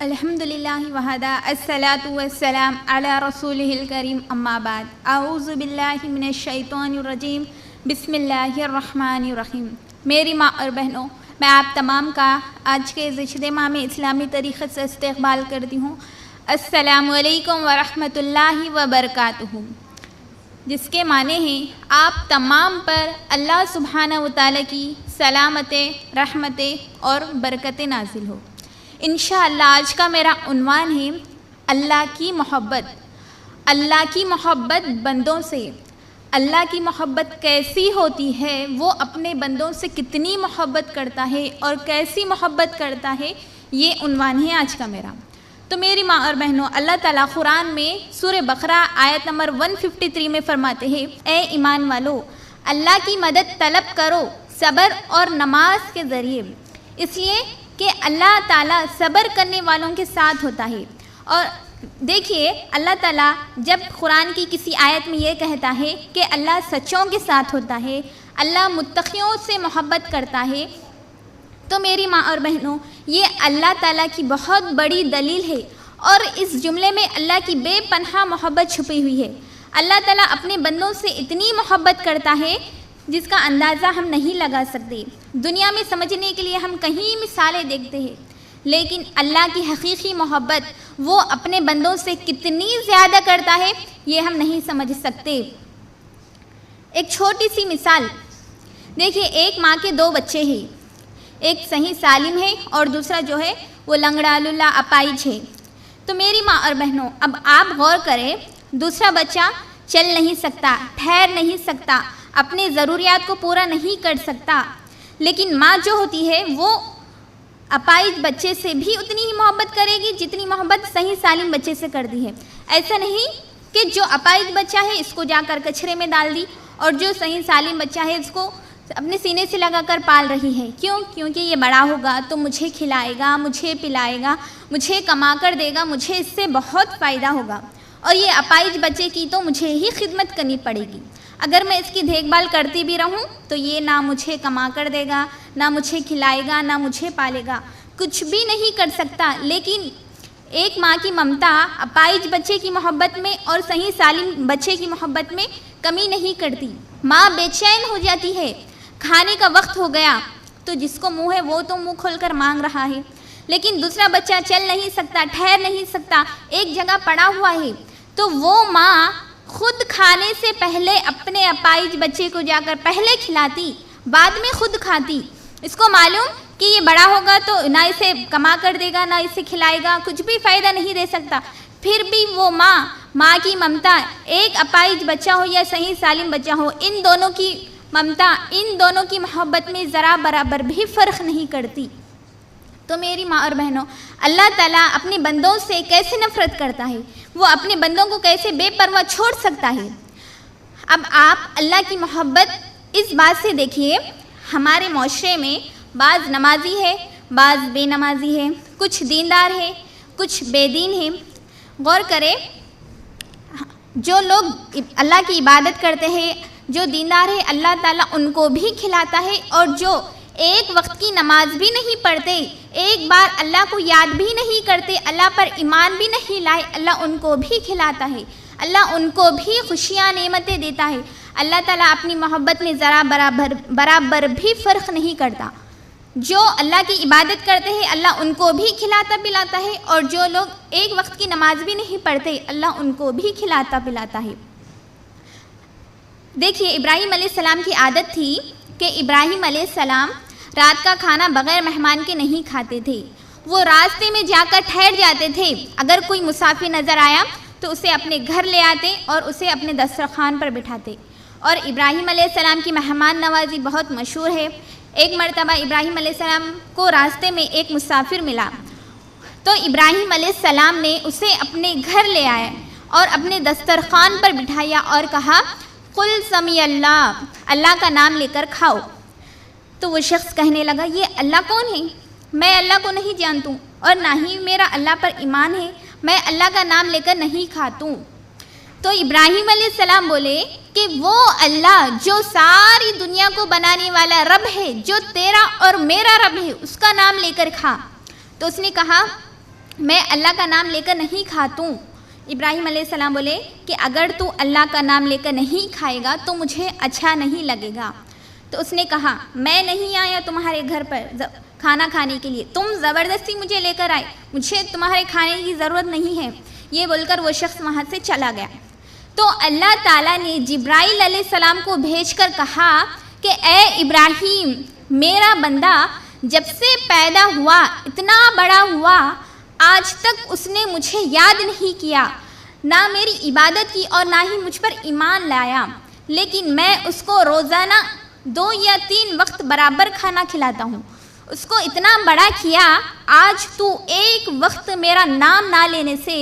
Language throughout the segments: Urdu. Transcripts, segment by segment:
الحمدللہ وحدہ الصلاۃ والسلام علی رسولہ الکریم اما بعد اعوذ باللہ من الشیطان الرجیم بسم اللہ الرحمن الرحیم۔ میری ماں اور بہنوں، میں آپ تمام کا آج کے اجتماع میں اسلامی طریقے سے استقبال کرتی ہوں۔ السلام علیکم ورحمۃ اللہ وبرکاتہ، جس کے معنی ہیں آپ تمام پر اللہ سبحانہ و تعالیٰ کی سلامتیں، رحمتیں اور برکتیں نازل ہو۔ انشاءاللہ آج کا میرا عنوان ہے اللہ کی محبت۔ اللہ کی محبت بندوں سے، اللہ کی محبت کیسی ہوتی ہے، وہ اپنے بندوں سے کتنی محبت کرتا ہے اور کیسی محبت کرتا ہے، یہ عنوان ہے آج کا میرا۔ تو میری ماں اور بہنوں، اللہ تعالیٰ قرآن میں سورہ بقرہ آیت نمبر 153 میں فرماتے ہیں، اے ایمان والو، اللہ کی مدد طلب کرو صبر اور نماز کے ذریعے، اس لیے کہ اللہ تعالیٰ صبر کرنے والوں کے ساتھ ہوتا ہے۔ اور دیکھیے، اللہ تعالیٰ جب قرآن کی کسی آیت میں یہ کہتا ہے کہ اللہ سچوں کے ساتھ ہوتا ہے، اللہ متقیوں سے محبت کرتا ہے، تو میری ماں اور بہنوں، یہ اللہ تعالیٰ کی بہت بڑی دلیل ہے، اور اس جملے میں اللہ کی بے پناہ محبت چھپی ہوئی ہے۔ اللہ تعالیٰ اپنے بندوں سے اتنی محبت کرتا ہے جس کا اندازہ ہم نہیں لگا سکتے۔ دنیا میں سمجھنے کے لیے ہم کہیں مثالیں دیکھتے ہیں، لیکن اللہ کی حقیقی محبت وہ اپنے بندوں سے کتنی زیادہ کرتا ہے، یہ ہم نہیں سمجھ سکتے۔ ایک چھوٹی سی مثال دیکھیے، ایک ماں کے 2 بچے ہیں، ایک صحیح سالم ہے اور دوسرا جو ہے وہ لنگڑا للا اپائج ہے۔ تو میری ماں اور بہنوں، اب آپ غور کریں، دوسرا بچہ چل نہیں سکتا، ٹھہر نہیں سکتا، اپنے ضروریات کو پورا نہیں کر سکتا، لیکن ماں جو ہوتی ہے وہ اپائج بچے سے بھی اتنی ہی محبت کرے گی جتنی محبت صحیح سالم بچے سے کرتی ہے۔ ایسا نہیں کہ جو اپائج بچہ ہے اس کو جا کر کچرے میں ڈال دی اور جو صحیح سالم بچہ ہے اس کو اپنے سینے سے لگا کر پال رہی ہے۔ کیونکہ یہ بڑا ہوگا تو مجھے کھلائے گا، مجھے پلائے گا، مجھے کما کر دے گا، مجھے اس سے بہت فائدہ ہوگا، اور یہ اپائج بچے کی تو مجھے ہی خدمت کرنی پڑے گی۔ اگر میں اس کی دیکھ بھال کرتی بھی رہوں تو یہ نہ مجھے کما کر دے گا، نہ مجھے کھلائے گا، نہ مجھے پالے گا، کچھ بھی نہیں کر سکتا۔ لیکن ایک ماں کی ممتا اپائج بچے کی محبت میں اور صحیح سالم بچے کی محبت میں کمی نہیں کرتی۔ ماں بے چین ہو جاتی ہے، کھانے کا وقت ہو گیا تو جس کو منہ ہے وہ تو منہ کھول کر مانگ رہا ہے، لیکن دوسرا بچہ چل نہیں سکتا، ٹھہر نہیں سکتا، ایک جگہ پڑا ہوا ہے، تو وہ ماں خود کھانے سے پہلے اپنے اپائج بچے کو جا کر پہلے کھلاتی، بعد میں خود کھاتی۔ اس کو معلوم کہ یہ بڑا ہوگا تو نہ اسے کما کر دے گا، نہ اسے کھلائے گا، کچھ بھی فائدہ نہیں دے سکتا، پھر بھی وہ ماں کی ممتا، ایک اپائج بچہ ہو یا صحیح سالم بچہ ہو، ان دونوں کی ممتا، ان دونوں کی محبت میں ذرا برابر بھی فرق نہیں کرتی۔ تو میری ماں اور بہنوں، اللہ تعالیٰ اپنے بندوں سے کیسے نفرت کرتا ہے، وہ اپنے بندوں کو کیسے بے پرواہ چھوڑ سکتا ہے۔ اب آپ اللہ کی محبت اس بات سے دیکھیے، ہمارے معاشرے میں بعض نمازی ہے، بعض بے نمازی ہے، کچھ دیندار ہے، کچھ بے دین ہے۔ غور کرے، جو لوگ اللہ کی عبادت کرتے ہیں، جو دیندار ہے، اللہ تعالیٰ ان کو بھی کھلاتا ہے، اور جو ایک وقت کی نماز بھی نہیں پڑھتے، ایک بار اللہ کو یاد بھی نہیں کرتے، اللہ پر ایمان بھی نہیں لائے، اللہ ان کو بھی کھلاتا ہے، اللہ ان کو بھی خوشیاں نعمتیں دیتا ہے۔ اللہ تعالیٰ اپنی محبت میں ذرا برابر بھی فرق نہیں کرتا۔ جو اللہ کی عبادت کرتے ہیں، اللہ ان کو بھی کھلاتا پلاتا ہے، اور جو لوگ ایک وقت کی نماز بھی نہیں پڑھتے، اللہ ان کو بھی کھلاتا پلاتا ہے۔ دیکھیے، ابراہیم علیہ السلام کی عادت تھی کہ ابراہیم علیہ السلام رات کا کھانا بغیر مہمان کے نہیں کھاتے تھے، وہ راستے میں جا کر ٹھہر جاتے تھے۔ اگر کوئی مسافر نظر آیا تو اسے اپنے گھر لے آتے اور اسے اپنے دسترخوان پر بٹھاتے، اور ابراہیم علیہ السلام کی مہمان نوازی بہت مشہور ہے۔ ایک مرتبہ ابراہیم علیہ السلام کو راستے میں ایک مسافر ملا، تو ابراہیم علیہ السلام نے اسے اپنے گھر لے آیا اور اپنے دسترخوان پر بٹھایا اور کہا، قل سمی اللہ، اللہ کا نام لے کر کھاؤ۔ تو وہ شخص کہنے لگا، یہ اللہ کون ہے؟ میں اللہ کو نہیں جانتا ہوں، اور نہ ہی میرا اللہ پر ایمان ہے، میں اللہ کا نام لے کر نہیں کھاتا ہوں۔ تو ابراہیم علیہ السلام بولے کہ وہ اللہ جو ساری دنیا کو بنانے والا رب ہے، جو تیرا اور میرا رب ہے، اس کا نام لے کر کھا۔ تو اس نے کہا، میں اللہ کا نام لے کر نہیں کھاتا ہوں۔ ابراہیم علیہ السلام بولے کہ اگر تو اللہ کا نام لے کر نہیں کھائے گا تو مجھے اچھا نہیں لگے گا۔ تو اس نے کہا میں نہیں آیا تمہارے گھر پر کھانا کھانے کے لیے، تم زبردستی مجھے لے کر آئے، مجھے تمہارے کھانے کی ضرورت نہیں ہے۔ یہ بول کر وہ شخص وہاں سے چلا گیا۔ تو اللہ تعالیٰ نے جبرائیل علیہ السلام کو بھیج کر کہا کہ اے ابراہیم، میرا بندہ جب سے پیدا ہوا اتنا بڑا ہوا آج تک اس نے مجھے یاد نہیں کیا، نہ میری عبادت کی اور نہ ہی مجھ پر ایمان لایا، لیکن میں اس کو روزانہ 2 یا 3 وقت برابر کھانا کھلاتا ہوں۔ اس کو اتنا بڑا کیا، آج تو ایک وقت میرا نام نہ لینے سے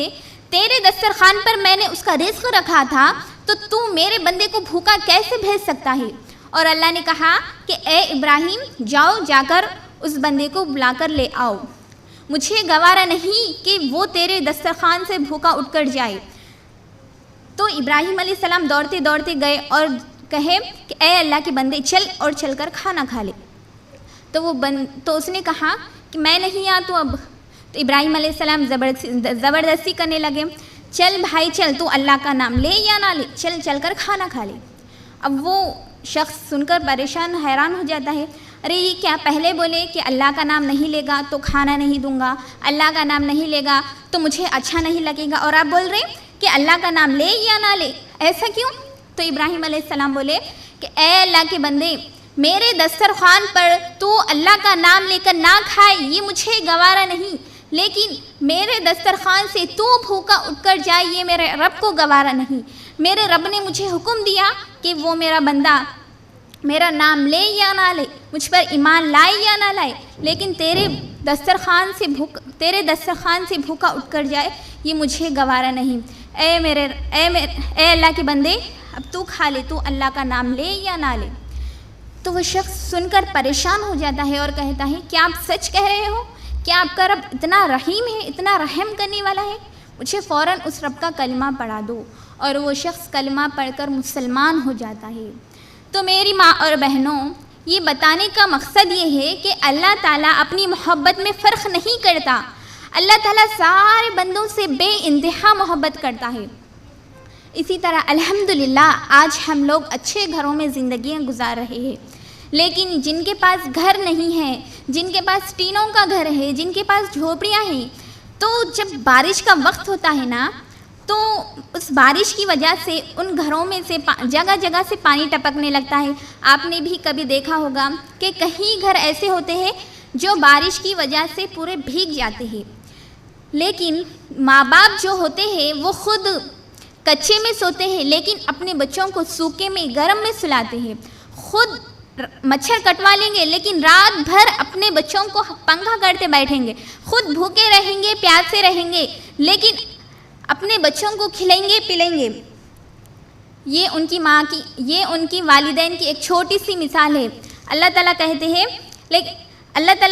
تیرے دسترخوان پر میں نے اس کا رزق رکھا تھا، تو میرے بندے کو بھوکا کیسے بھیج سکتا ہے؟ اور اللہ نے کہا کہ اے ابراہیم جاؤ، جا کر اس بندے کو بلا کر لے آؤ، مجھے گوارا نہیں کہ وہ تیرے دسترخوان سے بھوکا اٹھ کر جائے۔ تو ابراہیم علیہ السلام دوڑتے دوڑتے گئے اور کہے کہ اے اللہ کے بندے چل اور چل کر کھانا کھا لے۔ تو اس نے کہا کہ میں نہیں آتا اب۔ تو ابراہیم علیہ السلام زبردستی کرنے لگے، چل بھائی چل، تو اللہ کا نام لے یا نہ لے، چل چل کر کھانا کھا لے۔ اب وہ شخص سن کر پریشان حیران ہو جاتا ہے، ارے یہ کیا، پہلے بولے کہ اللہ کا نام نہیں لے گا تو کھانا نہیں دوں گا، اللہ کا نام نہیں لے گا تو مجھے اچھا نہیں لگے گا، اور آپ بول رہے کہ اللہ کا نام لے یا نہ لے، ایسا کیوں؟ تو ابراہیم علیہ السلام بولے کہ اے اللہ کے بندے، میرے دسترخوان پر تو اللہ کا نام لے کر نہ کھائے یہ مجھے گوارا نہیں، لیکن میرے دسترخوان سے تو بھوکا اٹھ کر جائے یہ میرے رب کو گوارا نہیں۔ میرے رب نے مجھے حکم دیا کہ وہ میرا بندہ میرا نام لے یا نہ لے، مجھ پر ایمان لائے یا نہ لائے، لیکن تیرے دسترخوان سے بھوکا اٹھ کر جائے یہ مجھے گوارا نہیں۔ اے اللہ کے بندے، اب تو کھا لے، تو اللہ کا نام لے یا نہ لے۔ تو وہ شخص سن کر پریشان ہو جاتا ہے اور کہتا ہے کیا آپ سچ کہہ رہے ہو؟ کیا آپ کا رب اتنا رحیم ہے، اتنا رحم کرنے والا ہے؟ مجھے فوراً اس رب کا کلمہ پڑھا دو۔ اور وہ شخص کلمہ پڑھ کر مسلمان ہو جاتا ہے۔ تو میری ماں اور بہنوں، یہ بتانے کا مقصد یہ ہے کہ اللہ تعالیٰ اپنی محبت میں فرق نہیں کرتا۔ اللہ تعالیٰ سارے بندوں سے بے انتہا محبت کرتا ہے۔ اسی طرح الحمدللہ آج ہم لوگ اچھے گھروں میں زندگیاں گزار رہے ہیں، لیکن جن کے پاس گھر نہیں ہے، جن کے پاس ٹینوں کا گھر ہے، جن کے پاس جھوپڑیاں ہیں، تو جب بارش کا وقت ہوتا ہے نا، تو اس بارش کی وجہ سے ان گھروں میں سے جگہ جگہ سے پانی ٹپکنے لگتا ہے۔ آپ نے بھی کبھی دیکھا ہوگا کہ کہیں گھر ایسے ہوتے ہیں جو بارش کی وجہ سے پورے بھیگ جاتے ہیں، لیکن ماں باپ جو ہوتے ہیں وہ خود کچے میں سوتے ہیں لیکن اپنے بچوں کو سوکھے میں گرم میں سلاتے ہیں، خود مچھر کٹوا لیں گے لیکن رات بھر اپنے بچوں کو پنکھا کرتے بیٹھیں گے، خود بھوکے رہیں گے، پیاسے رہیں گے، لیکن اپنے بچوں کو کھلائیں گے پلائیں گے۔ یہ ان کی والدین کی ایک چھوٹی سی مثال ہے۔ اللہ تعالیٰ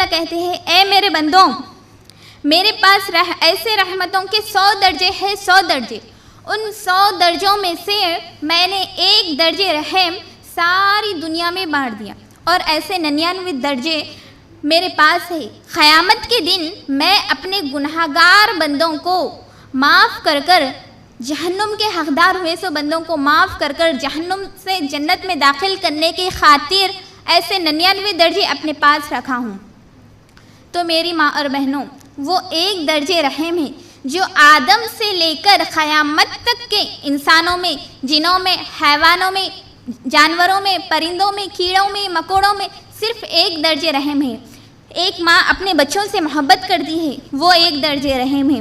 کہتے ہیں اے میرے بندوں، میرے پاس ایسے رحمتوں کے 100 درجے ہیں، 100 درجے، ان 100 درجوں میں سے میں نے 1 درجے رحم ساری دنیا میں بانٹ دیا، اور ایسے 99 درجے میرے پاس ہے۔ قیامت کے دن میں اپنے گناہگار بندوں کو معاف کر کر جہنم کے حقدار ہوئے سو بندوں کو معاف کر کر جہنم سے جنت میں داخل کرنے کی خاطر ایسے 99 درجے اپنے پاس رکھا ہوں۔ تو میری ماں اور بہنوں، وہ 1 درجے رحم ہے جو آدم سے لے کر قیامت تک کے انسانوں میں، جنوں میں، حیوانوں میں، جانوروں میں، پرندوں میں، کیڑوں میں، مکوڑوں میں صرف 1 درجے رحم ہے۔ ایک ماں اپنے بچوں سے محبت کرتی ہے، وہ 1 درجے رحم ہے۔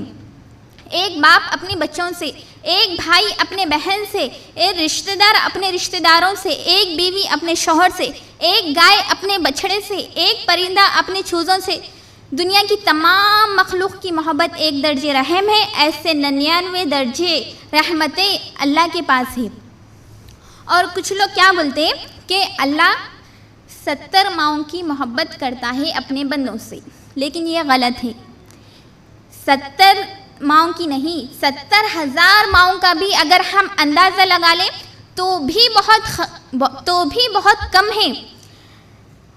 ایک باپ اپنے بچوں سے، ایک بھائی اپنے بہن سے، ایک رشتہ دار اپنے رشتہ داروں سے، ایک بیوی اپنے شوہر سے، ایک گائے اپنے بچھڑے سے، ایک پرندہ اپنے چوزوں سے، دنیا کی تمام مخلوق کی محبت 1 درجے رحم ہے۔ ایسے 99 درجے رحمتیں اللہ کے پاس ہے۔ اور کچھ لوگ کیا بولتے ہیں کہ اللہ 70 ماؤں کی محبت کرتا ہے اپنے بندوں سے، لیکن یہ غلط ہے۔ 70 ماؤں کی نہیں، 70,000 ماؤں کا بھی اگر ہم اندازہ لگا لیں تو بھی بہت کم ہے۔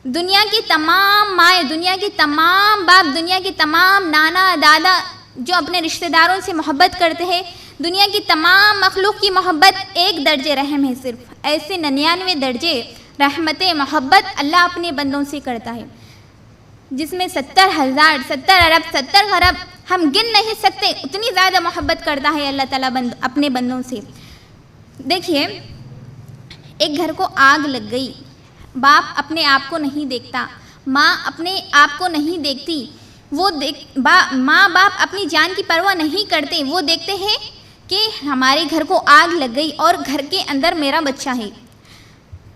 دنیا کی تمام مائیں، دنیا کے تمام باپ، دنیا کے تمام نانا دادا جو اپنے رشتہ داروں سے محبت کرتے ہیں، دنیا کی تمام مخلوق کی محبت ایک درجے رحم ہے صرف، ایسے 99 درجے رحمت محبت اللہ اپنے بندوں سے کرتا ہے، جس میں 70,000 70 ارب 70 خرب ہم گن نہیں سکتے، اتنی زیادہ محبت کرتا ہے اللہ تعالیٰ اپنے بندوں سے۔ دیکھیے، ایک گھر کو آگ لگ گئی، باپ اپنے آپ کو نہیں دیکھتا، ماں اپنے آپ کو نہیں دیکھتی، ماں باپ اپنی جان کی پرواہ نہیں کرتے، وہ دیکھتے ہیں کہ ہمارے گھر کو آگ لگ گئی اور گھر کے اندر میرا بچہ ہے،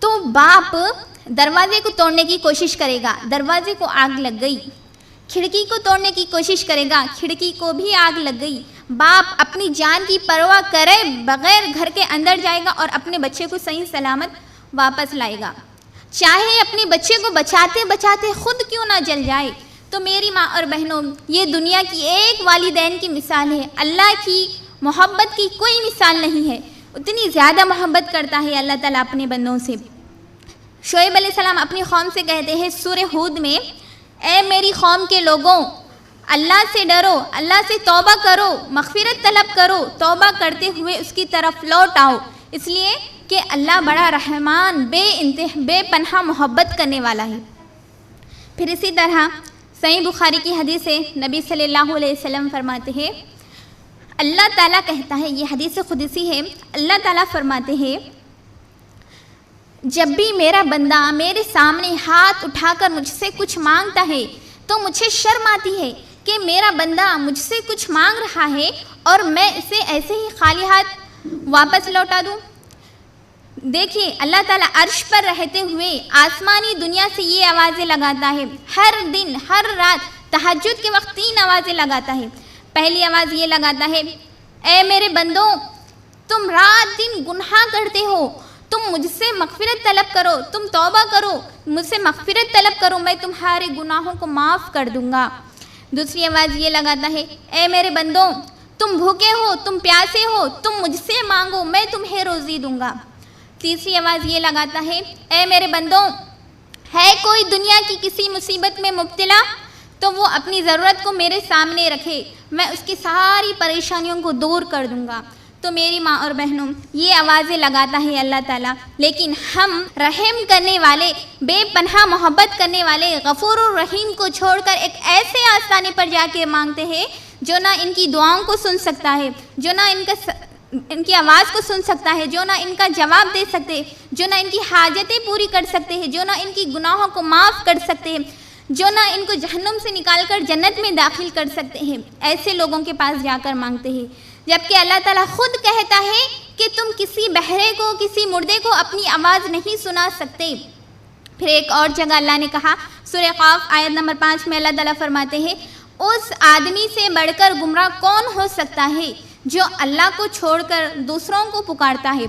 تو باپ دروازے کو توڑنے کی کوشش کرے گا، دروازے کو آگ لگ گئی، کھڑکی کو توڑنے کی کوشش کرے گا، کھڑکی کو بھی آگ لگ گئی، باپ اپنی جان کی پرواہ کرے بغیر گھر کے اندر جائے گا اور اپنے بچے کو صحیح سلامت واپس لائے گا، چاہے اپنے بچے کو بچاتے بچاتے خود کیوں نہ جل جائے۔ تو میری ماں اور بہنوں، یہ دنیا کی ایک والدین کی مثال ہے، اللہ کی محبت کی کوئی مثال نہیں ہے، اتنی زیادہ محبت کرتا ہے اللہ تعالیٰ اپنے بندوں سے۔ شعیب علیہ السلام اپنی قوم سے کہتے ہیں سورہ ہود میں، اے میری قوم کے لوگوں، اللہ سے ڈرو، اللہ سے توبہ کرو، مغفرت طلب کرو، توبہ کرتے ہوئے اس کی طرف لوٹ آؤ، اس لیے کہ اللہ بڑا رحمان، بے پناہ محبت کرنے والا ہے۔ پھر اسی طرح صحیح بخاری کی حدیث ہے، نبی صلی اللہ علیہ وسلم فرماتے ہیں، اللہ تعالیٰ کہتا ہے، یہ حدیث قدسی ہے، اللہ تعالیٰ فرماتے ہیں، جب بھی میرا بندہ میرے سامنے ہاتھ اٹھا کر مجھ سے کچھ مانگتا ہے تو مجھے شرم آتی ہے کہ میرا بندہ مجھ سے کچھ مانگ رہا ہے اور میں اسے ایسے ہی خالی ہاتھ واپس لوٹا دوں۔ دیکھیے، اللہ تعالیٰ عرش پر رہتے ہوئے آسمانی دنیا سے یہ آوازیں لگاتا ہے، ہر دن ہر رات تہجد کے وقت 3 آوازیں لگاتا ہے۔ پہلی آواز یہ لگاتا ہے، اے میرے بندوں، تم رات دن گناہ کرتے ہو، تم مجھ سے مغفرت طلب کرو، تم توبہ کرو، مجھ سے مغفرت طلب کرو، میں تمہارے گناہوں کو معاف کر دوں گا۔ دوسری آواز یہ لگاتا ہے، اے میرے بندوں، تم بھوکے ہو، تم پیاسے ہو، تم مجھ سے مانگو، میں تمہیں روزی دوں گا۔ تیسری آواز یہ لگاتا ہے، اے میرے بندوں، ہے کوئی دنیا کی کسی مصیبت میں مبتلا تو وہ اپنی ضرورت کو میرے سامنے رکھے، میں اس کی ساری پریشانیوں کو دور کر دوں گا۔ تو میری ماں اور بہنوں، یہ آوازیں لگاتا ہے اللہ تعالیٰ، لیکن ہم رحم کرنے والے، بے پناہ محبت کرنے والے غفور الرحیم کو چھوڑ کر ایک ایسے آستانے پر جا کے مانگتے ہیں جو نہ ان کی دعاؤں کو سن سکتا ہے، جو نہ ان کی آواز کو سن سکتا ہے، جو نہ ان کا جواب دے سکتے، جو نہ ان کی حاجتیں پوری کر سکتے ہیں، جو نہ ان کی گناہوں کو معاف کر سکتے ہیں، جو نہ ان کو جہنم سے نکال کر جنت میں داخل کر سکتے ہیں، ایسے لوگوں کے پاس جا کر مانگتے ہیں۔ جبکہ اللہ تعالیٰ خود کہتا ہے کہ تم کسی بہرے کو، کسی مردے کو اپنی آواز نہیں سنا سکتے۔ پھر ایک اور جگہ اللہ نے کہا، سورہ قاف آیت نمبر 5 میں اللہ تعالیٰ فرماتے ہیں، اس آدمی سے بڑھ کر گمراہ کون ہو سکتا ہے جو اللہ کو چھوڑ کر دوسروں کو پکارتا ہے،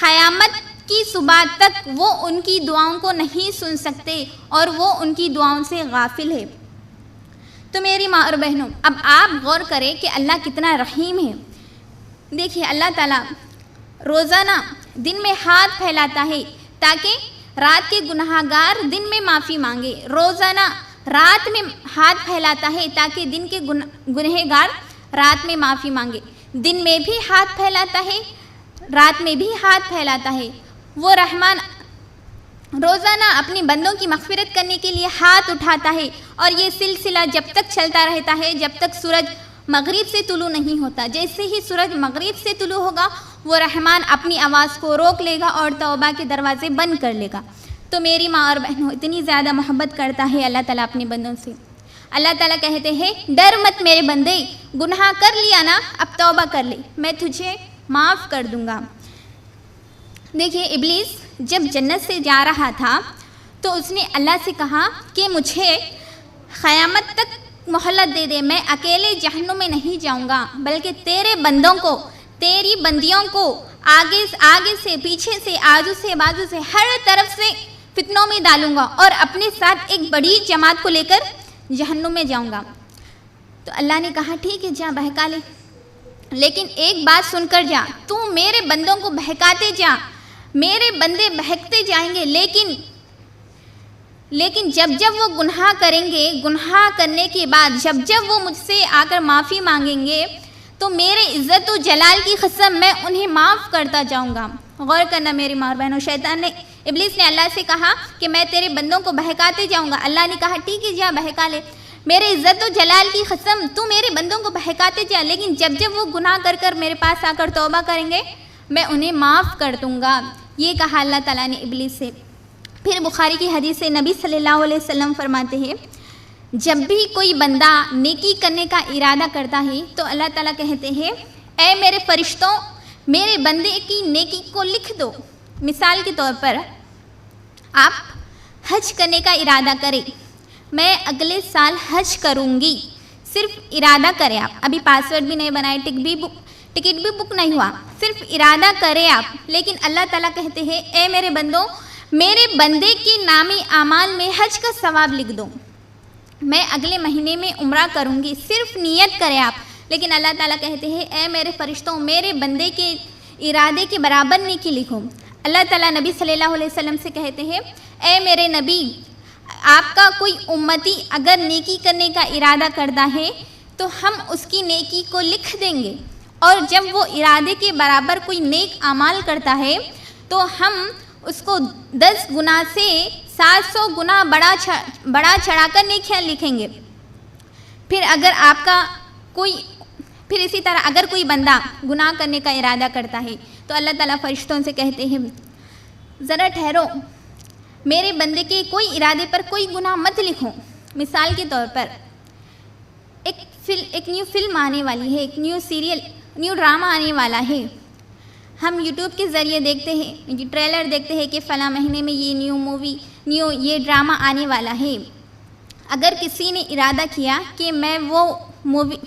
قیامت کی صبح تک وہ ان کی دعاؤں کو نہیں سن سکتے اور وہ ان کی دعاؤں سے غافل ہے۔ تو میری ماں اور بہنوں، اب آپ غور کریں کہ اللہ کتنا رحیم ہے۔ دیکھیے، اللہ تعالیٰ روزانہ دن میں ہاتھ پھیلاتا ہے تاکہ رات کے گناہ گار دن میں معافی مانگے، روزانہ رات میں ہاتھ پھیلاتا ہے تاکہ دن کے گنہ گار رات میں معافی مانگے، دن میں بھی ہاتھ پھیلاتا ہے، رات میں بھی ہاتھ پھیلاتا ہے۔ وہ رحمان روزانہ اپنے بندوں کی مغفرت کرنے کے لیے ہاتھ اٹھاتا ہے، اور یہ سلسلہ جب تک چلتا رہتا ہے جب تک سورج مغرب سے طلوع نہیں ہوتا۔ جیسے ہی سورج مغرب سے طلوع ہوگا، وہ رحمان اپنی آواز کو روک لے گا اور توبہ کے دروازے بند کر لے گا۔ تو میری ماں اور بہنوں، اتنی زیادہ محبت کرتا ہے اللہ تعالیٰ اپنے بندوں سے۔ اللہ تعالیٰ کہتے ہیں، ڈر مت میرے بندے، گناہ کر لیا نا، اب توبہ کر لے، میں تجھے معاف کر دوں گا۔ دیکھیے، ابلیس جب جنت سے جا رہا تھا تو اس نے اللہ سے کہا کہ مجھے قیامت تک مہلت دے دے، میں اکیلے جہنم میں نہیں جاؤں گا، بلکہ تیرے بندوں کو، تیری بندیوں کو آگے سے، پیچھے سے، آجو سے، بازو سے، ہر طرف سے فتنوں میں ڈالوں گا اور اپنے ساتھ ایک بڑی جماعت کو لے کر جہنم میں جاؤں گا۔ تو اللہ نے کہا ٹھیک ہے، جا بہکا لے، لیکن ایک بات سن کر جا، تو میرے بندوں کو بہکاتے جا، میرے بندے بہکتے جائیں گے، لیکن لیکن جب جب وہ گناہ کریں گے، گناہ کرنے کے بعد جب وہ مجھ سے آ کر معافی مانگیں گے تو میرے عزت و جلال کی قسم میں انہیں معاف کرتا جاؤں گا۔ غور کرنا میری ماں اور بہنوں، ابلیس نے اللہ سے کہا کہ میں تیرے بندوں کو بہکاتے جاؤں گا۔ اللہ نے کہا ٹھیک ہے جا بہکا لے، میرے عزت و جلال کی قسم تو میرے بندوں کو بہکاتے جا، لیکن جب وہ گناہ کر میرے پاس آ کر توبہ کریں گے میں انہیں معاف کر دوں گا۔ یہ کہا اللہ تعالیٰ نے ابلیس سے۔ پھر بخاری کی حدیث سے نبی صلی اللہ علیہ وسلم فرماتے ہیں جب بھی کوئی بندہ نیکی کرنے کا ارادہ کرتا ہے تو اللہ تعالیٰ کہتے ہیں اے میرے فرشتوں میرے بندے کی نیکی کو لکھ دو۔ مثال کے طور پر آپ حج کرنے کا ارادہ کریں، میں اگلے سال حج کروں گی، صرف ارادہ کریں آپ، ابھی پاسورڈ بھی نہیں بنائے، ٹکٹ بھی بک نہیں ہوا، صرف ارادہ کریں آپ، لیکن اللہ تعالیٰ کہتے ہیں اے میرے بندوں میرے بندے کے نام اعمال میں حج کا ثواب لکھ دو، میں اگلے مہینے میں عمرہ کروں گی، صرف نیت کریں آپ، لیکن اللہ تعالیٰ کہتے ہیں اے میرے فرشتوں میرے بندے کے ارادے کے برابر نیکی لکھو۔ اللہ تعالیٰ نبی صلی اللہ علیہ وسلم سے کہتے ہیں اے میرے نبی آپ کا کوئی امتی اگر نیکی کرنے کا ارادہ کرتا ہے تو ہم اس کی نیکی کو لکھ دیں گے، اور جب وہ ارادے کے برابر کوئی نیک اعمال کرتا ہے تو ہم اس کو 10 گنا سے 700 گنا بڑا چڑھا کر نیکیاں لکھیں گے۔ پھر اسی طرح اگر کوئی بندہ گناہ کرنے کا ارادہ کرتا ہے تو اللہ تعالیٰ فرشتوں سے کہتے ہیں ذرا ٹھہرو، میرے بندے کے کوئی ارادے پر کوئی گناہ مت لکھو۔ مثال کے طور پر ایک نیو فلم آنے والی ہے، ایک نیو ڈرامہ آنے والا ہے، ہم یوٹیوب کے ذریعے دیکھتے ہیں، ٹریلر دیکھتے ہیں کہ فلاں مہینے میں یہ یہ ڈرامہ آنے والا ہے۔ اگر کسی نے ارادہ کیا کہ میں وہ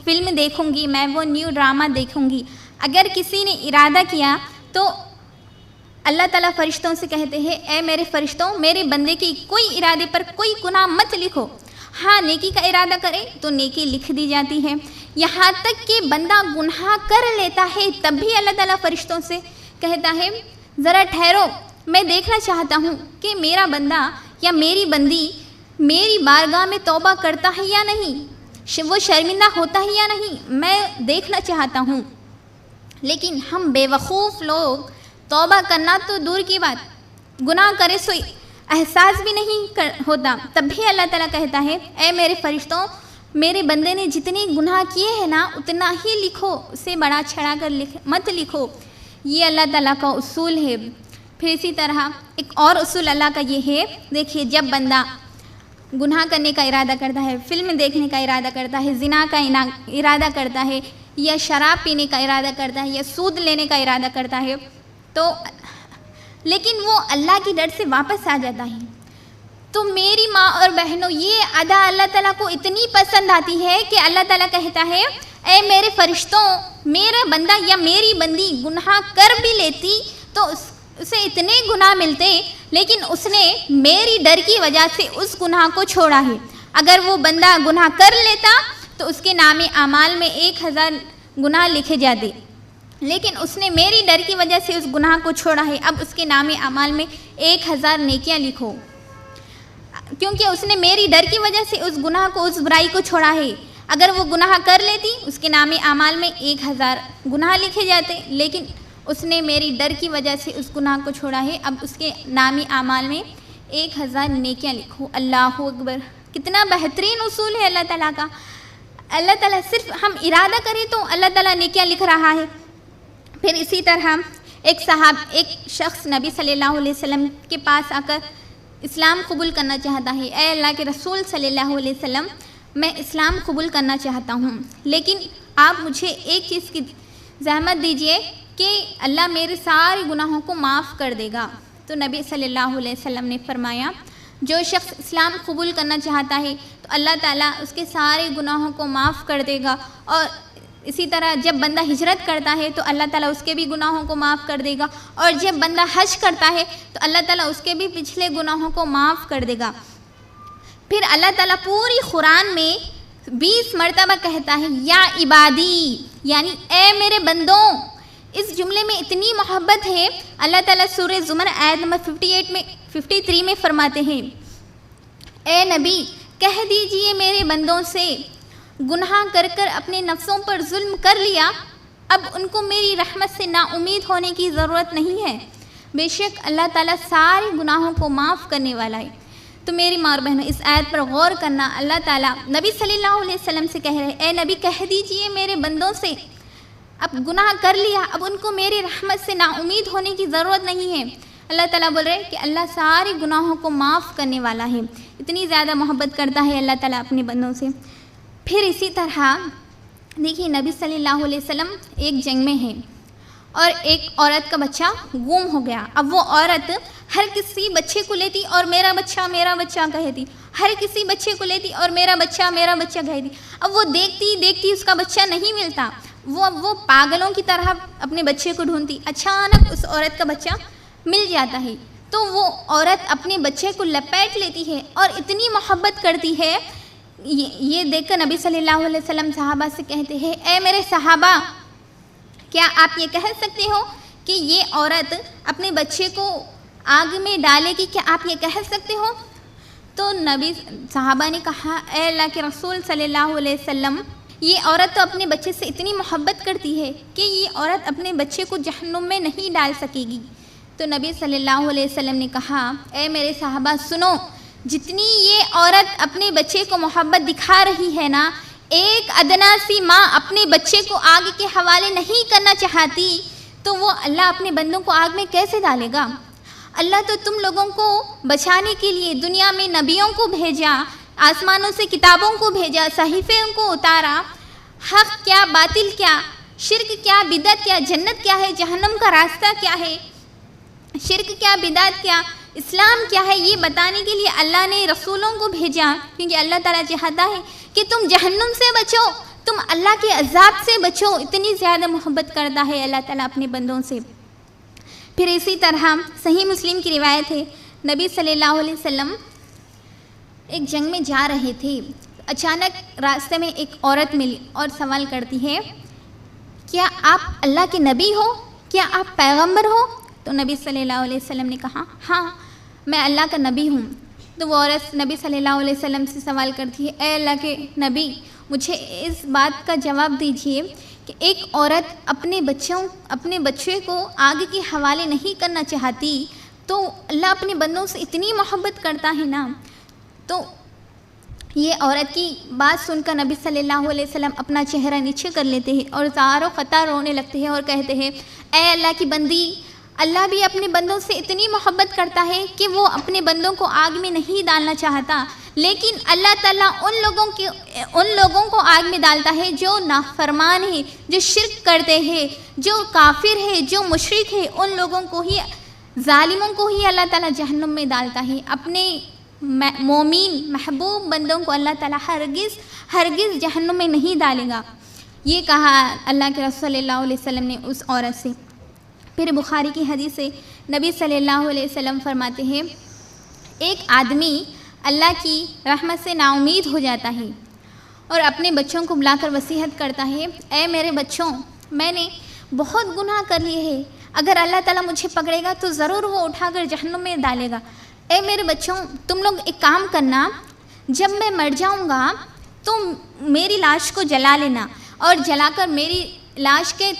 فلم دیکھوں گی، میں وہ نیو ڈرامہ دیکھوں گی، اگر کسی نے ارادہ کیا تو اللہ تعالیٰ فرشتوں سے کہتے ہیں اے میرے فرشتوں میرے بندے کے کوئی ارادے پر کوئی گناہ مت لکھو، ہاں نیکی کا ارادہ کرے تو نیکی لکھ دی جاتی ہے۔ یہاں تک کہ بندہ گناہ کر لیتا ہے تب بھی اللہ تعالیٰ فرشتوں سے کہتا ہے ذرا ٹھہرو، میں دیکھنا چاہتا ہوں کہ میرا بندہ یا میری بندی میری بارگاہ میں توبہ کرتا ہے یا نہیں، وہ شرمندہ ہوتا ہے یا نہیں، میں دیکھنا چاہتا ہوں۔ لیکن ہم بے وقوف لوگ توبہ کرنا تو دور کی بات، گناہ کرے سو احساس بھی نہیں ہوتا، تب بھی اللہ تعالیٰ کہتا ہے اے میرے فرشتوں میرے بندے نے جتنے گناہ کیے ہیں نا اتنا ہی لکھو، اسے بڑا چھڑا کر مت لکھو۔ یہ اللہ تعالیٰ کا اصول ہے۔ پھر اسی طرح ایک اور اصول اللہ کا یہ ہے، دیکھیے جب بندہ گناہ کرنے کا ارادہ کرتا ہے، فلم دیکھنے کا ارادہ کرتا ہے، زنا کا ارادہ کرتا ہے، یا شراب پینے کا ارادہ کرتا ہے، یا سود لینے کا ارادہ کرتا ہے، تو لیکن وہ اللہ کی ڈر سے واپس آ جاتا ہے، تو میری ماں اور بہنوں یہ ادا اللہ تعالیٰ کو اتنی پسند آتی ہے کہ اللہ تعالیٰ کہتا ہے اے میرے فرشتوں میرا بندہ یا میری بندی گناہ کر بھی لیتی تو اسے اتنے گناہ ملتے، لیکن اس نے میری ڈر کی وجہ سے اس گناہ کو چھوڑا ہے۔ اگر وہ بندہ گناہ کر لیتا تو اس کے نام اعمال میں 1000 گناہ لکھے جاتے، لیکن اس نے میری ڈر کی وجہ سے اس گناہ کو چھوڑا ہے، اب اس کے نام اعمال میں 1000 نیکیاں لکھو، کیونکہ اس نے میری ڈر کی وجہ سے اس گناہ کو، اس برائی کو چھوڑا ہے۔ اگر وہ گناہ کر لیتی اس کے نام اعمال میں 1000 گناہ لکھے جاتے، لیکن اس نے میری ڈر کی وجہ سے اس گناہ کو چھوڑا ہے، اب اس کے نام اعمال میں 1000 نیکیاں لکھو۔ اللہ اکبر، کتنا بہترین اصول ہے اللہ تعالیٰ کا۔ اللہ تعالیٰ صرف ہم ارادہ کریں تو اللہ تعالیٰ نیکیاں لکھ رہا ہے۔ پھر اسی طرح ایک شخص نبی صلی اللہ علیہ وسلم کے پاس آ کر اسلام قبول کرنا چاہتا ہے، اے اللہ کے رسول صلی اللہ علیہ وسلم میں اسلام قبول کرنا چاہتا ہوں، لیکن آپ مجھے ایک چیز کی زحمت دیجئے کہ اللہ میرے سارے گناہوں کو معاف کر دے گا۔ تو نبی صلی اللہ علیہ وسلم نے فرمایا جو شخص اسلام قبول کرنا چاہتا ہے تو اللہ تعالیٰ اس کے سارے گناہوں کو معاف کر دے گا، اور اسی طرح جب بندہ ہجرت کرتا ہے تو اللہ تعالیٰ اس کے بھی گناہوں کو معاف کر دے گا، اور جب بندہ حج کرتا ہے تو اللہ تعالیٰ اس کے بھی پچھلے گناہوں کو معاف کر دے گا۔ پھر اللہ تعالیٰ پوری قرآن میں 20 مرتبہ کہتا ہے یا عبادی، یعنی اے میرے بندوں۔ اس جملے میں اتنی محبت ہے، اللہ تعالیٰ سورہ زمر آیت نمبر 53 میں فرماتے ہیں اے نبی کہہ دیجئے میرے بندوں سے گناہ کر کر اپنے نفسوں پر ظلم کر لیا، اب ان کو میری رحمت سے نا امید ہونے کی ضرورت نہیں ہے، بے شک اللہ تعالیٰ سارے گناہوں کو معاف کرنے والا ہے۔ تو میری ماں اور بہنوں، اس آیت پر غور کرنا، اللہ تعالیٰ نبی صلی اللہ علیہ وسلم سے کہہ رہے، اے نبی کہہ دیجئے میرے بندوں سے اب گناہ کر لیا، اب ان کو میری رحمت سے نا امید ہونے کی ضرورت نہیں ہے۔ اللہ تعالیٰ بول رہے کہ اللہ سارے گناہوں کو معاف کرنے والا ہے، اتنی زیادہ محبت کرتا ہے اللہ تعالیٰ اپنے بندوں سے۔ پھر اسی طرح دیکھیے نبی صلی اللہ علیہ وسلم ایک جنگ میں ہیں اور ایک عورت کا بچہ گم ہو گیا۔ اب وہ عورت ہر کسی بچے کو لیتی اور میرا بچہ کہتی، ہر کسی بچے کو لیتی اور میرا بچہ کہتی۔ اب وہ دیکھتی اس کا بچہ نہیں ملتا، وہ پاگلوں کی طرح اپنے بچے کو ڈھونڈتی، اچانک اس عورت کا بچہ مل جاتا ہے تو وہ عورت اپنے بچے کو لپیٹ لیتی ہے اور اتنی محبت کرتی ہے۔ یہ دیکھ کر نبی صلی اللہ علیہ وسلم صحابہ سے کہتے ہیں، اے میرے صحابہ کیا آپ یہ کہہ سکتے ہو کہ یہ عورت اپنے بچے کو آگ میں ڈالے گی؟ کیا آپ یہ کہہ سکتے ہو؟ تو نبی صحابہ نے کہا، اے اللہ کے رسول صلی اللہ علیہ وسلم، یہ عورت تو اپنے بچے سے اتنی محبت کرتی ہے کہ یہ عورت اپنے بچے کو جہنم میں نہیں ڈال سکے گی۔ تو نبی صلی اللہ علیہ وسلم نے کہا، اے میرے صحابہ سنو، جتنی یہ عورت اپنے بچے کو محبت دکھا رہی ہے نا، ایک ادنا سی ماں اپنے بچے کو آگ کے حوالے نہیں کرنا چاہتی تو وہ اللہ اپنے بندوں کو آگ میں کیسے ڈالے گا؟ اللہ تو تم لوگوں کو بچانے کے لیے دنیا میں نبیوں کو بھیجا، آسمانوں سے کتابوں کو بھیجا، صحیفے کو اتارا، حق کیا باطل کیا، شرک کیا بدعت کیا، جنت کیا ہے جہنم کا راستہ کیا ہے، شرک کیا بدعت کیا، اسلام کیا ہے، یہ بتانے کے لیے اللہ نے رسولوں کو بھیجا، کیونکہ اللہ تعالیٰ چاہتا ہے کہ تم جہنم سے بچو، تم اللہ کے عذاب سے بچو۔ اتنی زیادہ محبت کرتا ہے اللہ تعالیٰ اپنے بندوں سے۔ پھر اسی طرح صحیح مسلم کی روایت ہے، نبی صلی اللہ علیہ وسلم ایک جنگ میں جا رہے تھے، اچانک راستے میں ایک عورت ملی اور سوال کرتی ہے، کیا آپ اللہ کے نبی ہو؟ کیا آپ پیغمبر ہو؟ تو نبی صلی اللہ علیہ وسلم نے کہا، ہاں میں اللہ کا نبی ہوں۔ تو وہ عورت نبی صلی اللہ علیہ وسلم سے سوال کرتی ہے، اے اللہ کے نبی مجھے اس بات کا جواب دیجیے کہ ایک عورت اپنے بچے کو آگ کے حوالے نہیں کرنا چاہتی تو اللہ اپنے بندوں سے اتنی محبت کرتا ہے نا۔ تو یہ عورت کی بات سن کر نبی صلی اللہ علیہ وسلم اپنا چہرہ نیچے کر لیتے ہیں اور زار و قطع رونے لگتے ہیں اور کہتے ہیں، اے اللہ کی بندی، اللہ بھی اپنے بندوں سے اتنی محبت کرتا ہے کہ وہ اپنے بندوں کو آگ میں نہیں ڈالنا چاہتا، لیکن اللہ تعالیٰ ان لوگوں کو آگ میں ڈالتا ہے جو نافرمان ہے، جو شرک کرتے ہیں، جو کافر ہے، جو مشرک ہے، ان لوگوں کو ہی، ظالموں کو ہی اللہ تعالیٰ جہنم میں ڈالتا ہے۔ اپنے مومن محبوب بندوں کو اللہ تعالیٰ ہرگز جہنم میں نہیں ڈالے گا۔ یہ کہا اللہ کے رسول صلی اللہ علیہ وسلم نے اس عورت سے۔ پھر بخاری کی حدیث سے نبی صلی اللہ علیہ وسلم فرماتے ہیں، ایک آدمی اللہ کی رحمت سے نا امید ہو جاتا ہے اور اپنے بچوں کو بلا کر وصیت کرتا ہے، اے میرے بچوں، میں نے بہت گناہ کر لیے ہیں، اگر اللہ تعالیٰ مجھے پکڑے گا تو ضرور وہ اٹھا کر جہنم میں ڈالے گا۔ اے میرے بچوں، تم لوگ ایک کام کرنا، جب میں مر جاؤں گا تو میری لاش کو جلا لینا اور جلا کر میری لاش کے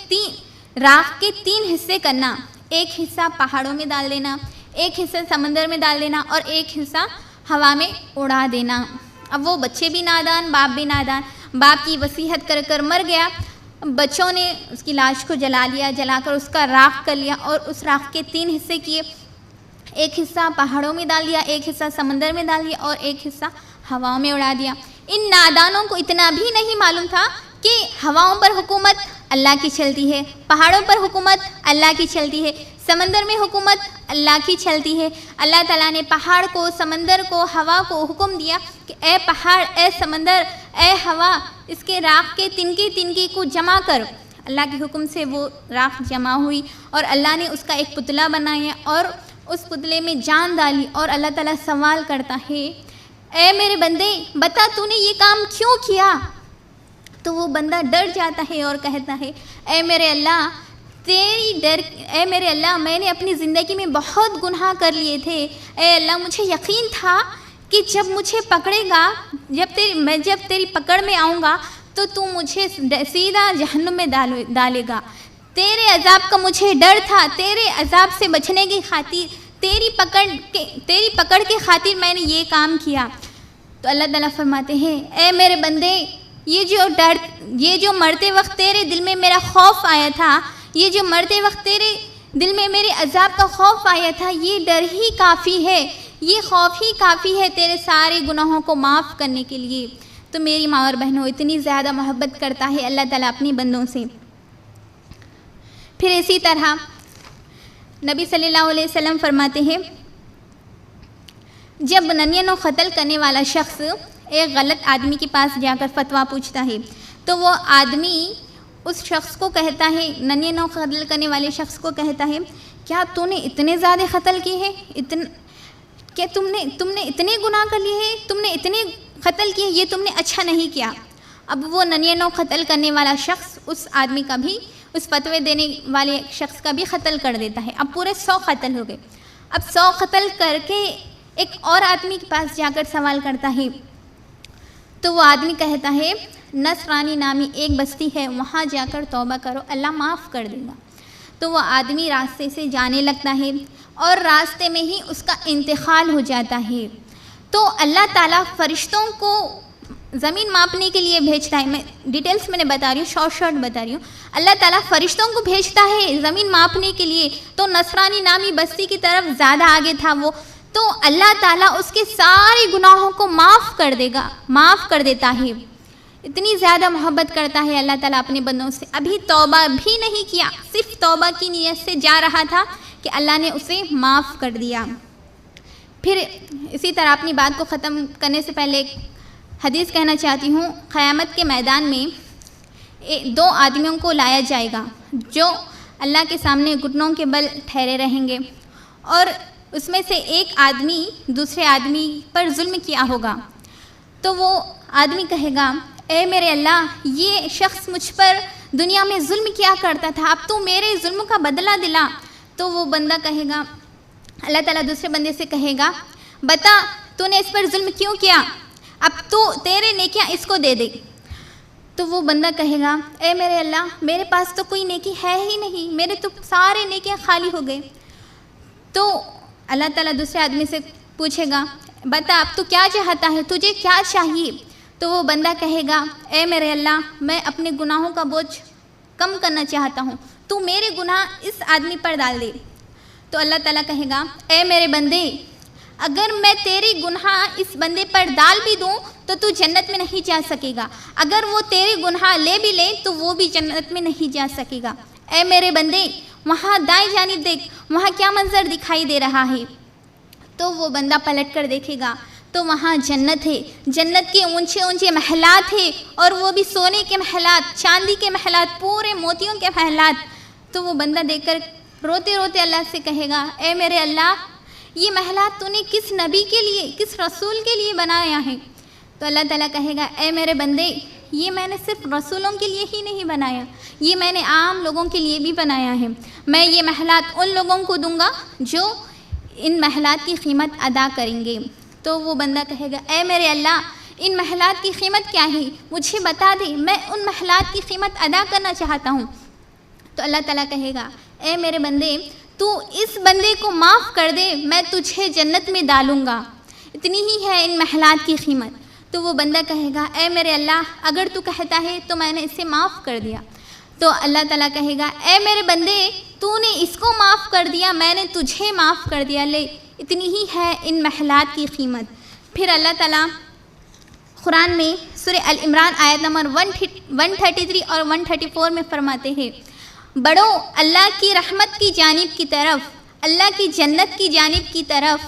راکھ کے 3 حصے کرنا، ایک حصہ پہاڑوں میں ڈال دینا، ایک حصہ سمندر میں ڈال دینا اور ایک حصہ ہوا میں اڑا دینا۔ اب وہ بچے بھی نادان، باپ بھی نادان، باپ کی وصیت کر کر مر گیا، بچوں نے اس کی لاش کو جلا لیا، جلا کر اس کا راکھ کر لیا اور اس راکھ کے 3 حصے کیے، ایک حصہ پہاڑوں میں ڈال دیا، ایک حصہ سمندر میں ڈال دیا اور ایک حصہ ہواؤں میں اڑا دیا۔ ان نادانوں کو اتنا بھی نہیں معلوم تھا کہ ہواؤں پر حکومت اللہ کی چلتی ہے، پہاڑوں پر حکومت اللہ کی چلتی ہے، سمندر میں حکومت اللہ کی چلتی ہے۔ اللہ تعالیٰ نے پہاڑ کو، سمندر کو، ہوا کو حکم دیا کہ اے پہاڑ، اے سمندر، اے ہوا، اس کے راکھ کے تنکے کو جمع کر۔ اللہ کے حکم سے وہ راکھ جمع ہوئی اور اللہ نے اس کا ایک پتلا بنایا اور اس پتلے میں جان ڈالی اور اللہ تعالیٰ سوال کرتا ہے، اے میرے بندے بتا تو نے یہ کام کیوں کیا؟ تو وہ بندہ ڈر جاتا ہے اور کہتا ہے، اے میرے اللہ میں نے اپنی زندگی میں بہت گناہ کر لیے تھے، اے اللہ مجھے یقین تھا کہ جب مجھے پکڑے گا، جب تیری پکڑ میں آؤں گا تو تو مجھے سیدھا جہنم میں ڈالے گا۔ تیرے عذاب کا مجھے ڈر تھا، تیرے عذاب سے بچنے کی خاطر، تیری پکڑ کے خاطر میں نے یہ کام کیا۔ تو اللہ تعالیٰ فرماتے ہیں اے میرے بندے، یہ جو مرتے وقت تیرے دل میں میرا خوف آیا تھا، یہ جو مرتے وقت تیرے دل میں میرے عذاب کا خوف آیا تھا، یہ ڈر ہی کافی ہے، یہ خوف ہی کافی ہے تیرے سارے گناہوں کو معاف کرنے کے لیے۔ تو میری ماں اور بہنوں، اتنی زیادہ محبت کرتا ہے اللہ تعالیٰ اپنی بندوں سے۔ پھر اسی طرح نبی صلی اللہ علیہ وسلم فرماتے ہیں جب ننین و قتل کرنے والا شخص ایک غلط آدمی کے پاس جا کر فتویٰ پوچھتا ہے تو وہ آدمی اس شخص کو کہتا ہے، ننین و قتل کرنے والے شخص کو کہتا ہے، کیا تو نے اتنے زیادہ قتل کیے ہیں؟ کہ تم نے اتنے گناہ کر لیے ہیں، تم نے اتنے قتل کیے، یہ تم نے اچھا نہیں کیا۔ اب وہ ننین و قتل کرنے والا شخص اس آدمی کا بھی، اس فتوے دینے والے شخص کا بھی قتل کر دیتا ہے۔ اب پورے 100 قتل ہو گئے۔ اب 100 قتل کر کے ایک اور آدمی کے پاس جا کر سوال کرتا ہے تو وہ آدمی کہتا ہے نصرانی نامی ایک بستی ہے، وہاں جا کر توبہ کرو، اللہ معاف کر دے گا۔ تو وہ آدمی راستے سے جانے لگتا ہے اور راستے میں ہی اس کا انتقال ہو جاتا ہے۔ تو اللہ تعالیٰ فرشتوں کو زمین ماپنے کے لیے بھیجتا ہے، میں ڈیٹیلز میں نے بتا رہی ہوں، شارٹ بتا رہی ہوں۔ اللہ تعالیٰ فرشتوں کو بھیجتا ہے زمین ماپنے کے لیے، تو نصرانی نامی بستی کی طرف زیادہ آگے تھا وہ، تو اللہ تعالیٰ اس کے سارے گناہوں کو معاف کر دیتا ہے۔ اتنی زیادہ محبت کرتا ہے اللہ تعالیٰ اپنے بندوں سے۔ ابھی توبہ بھی نہیں کیا، صرف توبہ کی نیت سے جا رہا تھا کہ اللہ نے اسے معاف کر دیا۔ پھر اسی طرح اپنی بات کو ختم کرنے سے پہلے ایک حدیث کہنا چاہتی ہوں۔ قیامت کے میدان میں 2 آدمیوں کو لایا جائے گا جو اللہ کے سامنے گھٹنوں کے بل ٹھہرے رہیں گے، اور اس میں سے ایک آدمی دوسرے آدمی پر ظلم کیا ہوگا۔ تو وہ آدمی کہے گا اے میرے اللہ، یہ شخص مجھ پر دنیا میں ظلم کیا کرتا تھا، اب تو میرے ظلم کا بدلہ دلا۔ تو وہ بندہ کہے گا، اللہ تعالیٰ دوسرے بندے سے کہے گا بتا تو نے اس پر ظلم کیوں کیا، اب تو تیرے نیکیاں اس کو دے دے۔ تو وہ بندہ کہے گا اے میرے اللہ، میرے پاس تو کوئی نیکی ہے ہی نہیں، میرے تو سارے نیکیاں خالی ہو گئے۔ تو اللہ تعالیٰ دوسرے آدمی سے پوچھے گا بتا اب تو کیا چاہتا ہے، تجھے کیا چاہیے؟ تو وہ بندہ کہے گا اے میرے اللہ، میں اپنے گناہوں کا بوجھ کم کرنا چاہتا ہوں، تو میرے گناہ اس آدمی پر ڈال دے۔ تو اللہ تعالیٰ کہے گا اے میرے بندے، اگر میں تیرے گناہ اس بندے پر ڈال بھی دوں تو جنت میں نہیں جا سکے گا، اگر وہ تیرے گناہ لے بھی لے تو وہ بھی جنت میں نہیں جا سکے گا۔ اے میرے بندے، وہاں دائیں جانب دیکھ، وہاں کیا منظر دکھائی دے رہا ہے؟ تو وہ بندہ پلٹ کر دیکھے گا تو وہاں جنت ہے، جنت کے اونچے اونچے محلات ہیں، اور وہ بھی سونے کے محلات، چاندی کے محلات، پورے موتیوں کے محلات۔ تو وہ بندہ دیکھ کر روتے روتے اللہ سے کہے گا اے میرے اللہ، یہ محلات تو نے کس نبی کے لیے، کس رسول کے لیے بنایا ہے؟ تو اللہ تعالیٰ کہے گا اے میرے بندے، یہ میں نے صرف رسولوں کے لیے ہی نہیں بنایا، یہ میں نے عام لوگوں کے لیے بھی بنایا ہے۔ میں یہ محلات ان لوگوں کو دوں گا جو ان محلات کی قیمت ادا کریں گے۔ تو وہ بندہ کہے گا اے میرے اللہ، ان محلات کی قیمت کیا ہے، مجھے بتا دے، میں ان محلات کی قیمت ادا کرنا چاہتا ہوں۔ تو اللہ تعالیٰ کہے گا اے میرے بندے، تو اس بندے کو معاف کر دے، میں تجھے جنت میں ڈالوں گا، اتنی ہی ہے ان محلات کی قیمت۔ تو وہ بندہ کہے گا اے میرے اللہ، اگر تو کہتا ہے تو میں نے اسے معاف کر دیا۔ تو اللہ تعالیٰ کہے گا اے میرے بندے، تو نے اس کو معاف کر دیا، میں نے تجھے معاف کر دیا، لے اتنی ہی ہے ان محلات کی قیمت۔ پھر اللہ تعالیٰ قرآن میں سورہ العمران آیت نمبر 133 اور 134 میں فرماتے ہیں بڑھو اللہ کی رحمت کی جانب کی طرف، اللہ کی جنت کی جانب کی طرف،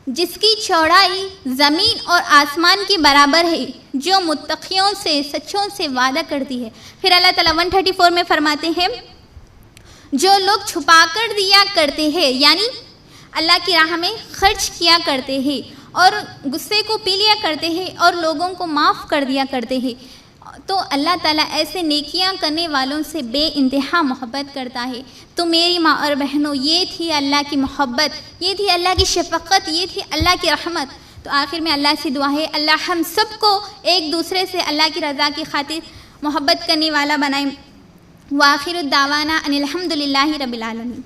جس کی چوڑائی زمین اور آسمان کے برابر ہے، جو متقیوں سے سچوں سے وعدہ کرتی ہے۔ پھر اللہ تعالیٰ 134 میں فرماتے ہیں جو لوگ چھپا کر دیا کرتے ہیں، یعنی اللہ کی راہ میں خرچ کیا کرتے ہیں، اور غصے کو پی لیا کرتے ہیں، اور لوگوں کو معاف کر دیا کرتے ہیں، تو اللہ تعالیٰ ایسے نیکیاں کرنے والوں سے بے انتہا محبت کرتا ہے۔ تو میری ماں اور بہنوں، یہ تھی اللہ کی محبت، یہ تھی اللہ کی شفقت، یہ تھی اللہ کی رحمت۔ تو آخر میں اللہ سے دعا ہے اللہ ہم سب کو ایک دوسرے سے اللہ کی رضا کی خاطر محبت کرنے والا بنائیں۔ وآخر الدعوانا ان الحمد للہ رب العالمین۔